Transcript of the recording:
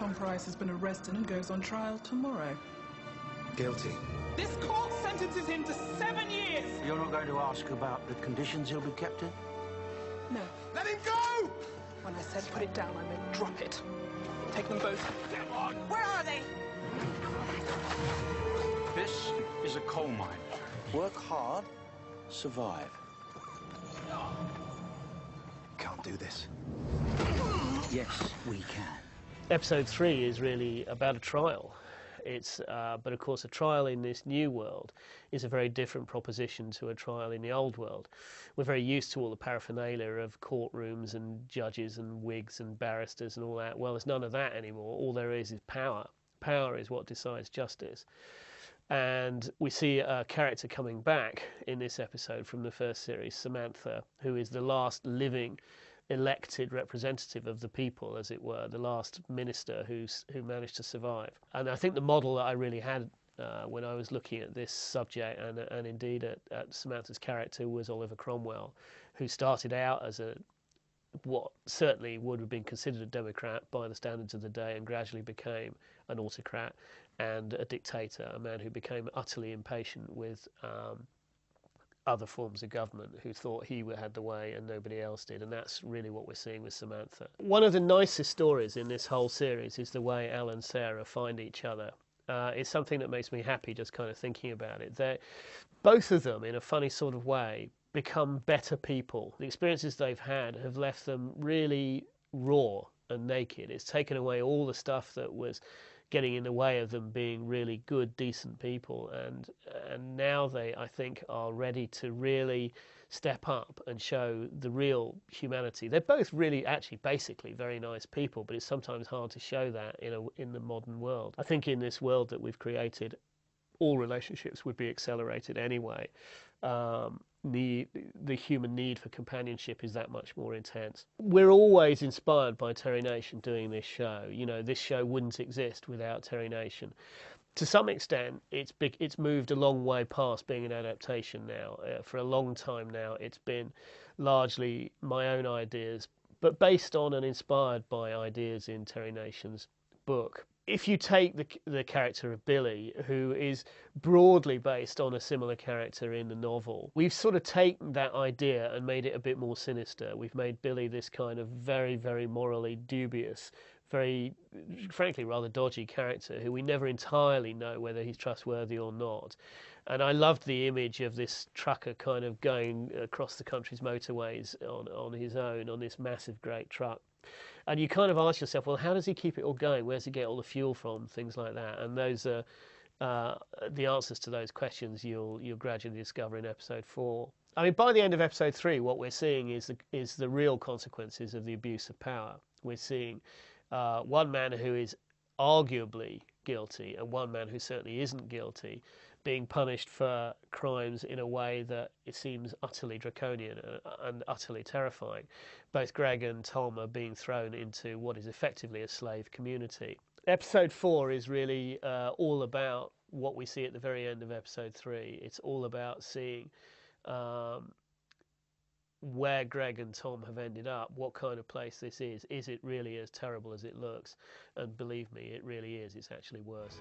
Tom Price has been arrested and goes on trial tomorrow. Guilty. This court sentences him to 7 years! You're not going to ask about the conditions he'll be kept in? No. Let him go! When I said put it down, I meant drop it. Take them both. Come on! Where are they? This is a coal mine. Work hard, survive. Can't do this. Yes, we can. Episode 3 is really about a trial. But of course, a trial in this new world is a very different proposition to a trial in the old world. We're very used to all the paraphernalia of courtrooms and judges and wigs and barristers and all that. Well, there's none of that anymore. All there is power. Power is what decides justice. And we see a character coming back in this episode from the first series, Samantha, who is the last living elected representative of the people, as it were, the last minister who managed to survive. And I think the model that I really had when I was looking at this subject and indeed at Samantha's character was Oliver Cromwell, who started out as what certainly would have been considered a democrat by the standards of the day and gradually became an autocrat and a dictator, a man who became utterly impatient with other forms of government, who thought he had the way and nobody else did, and that's really what we're seeing with Samantha. One of the nicest stories in this whole series is the way Al and Sarah find each other. It's something that makes me happy just kind of thinking about it. Both of them, in a funny sort of way, become better people. The experiences they've had have left them really raw and naked. It's taken away all the stuff that was getting in the way of them being really good, decent people, and now they, I think, are ready to really step up and show the real humanity. They're both really, actually, basically very nice people, but it's sometimes hard to show that in the modern world. I think in this world that we've created, all relationships would be accelerated anyway. The human need for companionship is that much more intense. We're always inspired by Terry Nation doing this show. You know, this show wouldn't exist without Terry Nation. To some extent, it's moved a long way past being an adaptation now. For a long time now, it's been largely my own ideas, but based on and inspired by ideas in Terry Nation's book. If you take the character of Billy, who is broadly based on a similar character in the novel, we've sort of taken that idea and made it a bit more sinister. We've made Billy this kind of very, very morally dubious, very, frankly, rather dodgy character who we never entirely know whether he's trustworthy or not. And I loved the image of this trucker kind of going across the country's motorways on his own, on this massive, great truck. And you kind of ask yourself, well, how does he keep it all going? Where does he get all the fuel from? Things like that. And those are the answers to those questions you'll gradually discover in episode 4. I mean, by the end of episode 3, what we're seeing is the real consequences of the abuse of power. We're seeing one man who is arguably guilty and one man who certainly isn't guilty being punished for crimes in a way that it seems utterly draconian and utterly terrifying. Both Greg and Tom are being thrown into what is effectively a slave community. Episode 4 is really all about what we see at the very end of episode 3. It's all about seeing where Greg and Tom have ended up, what kind of place this is. Is it really as terrible as it looks? And believe me, it really is. It's actually worse.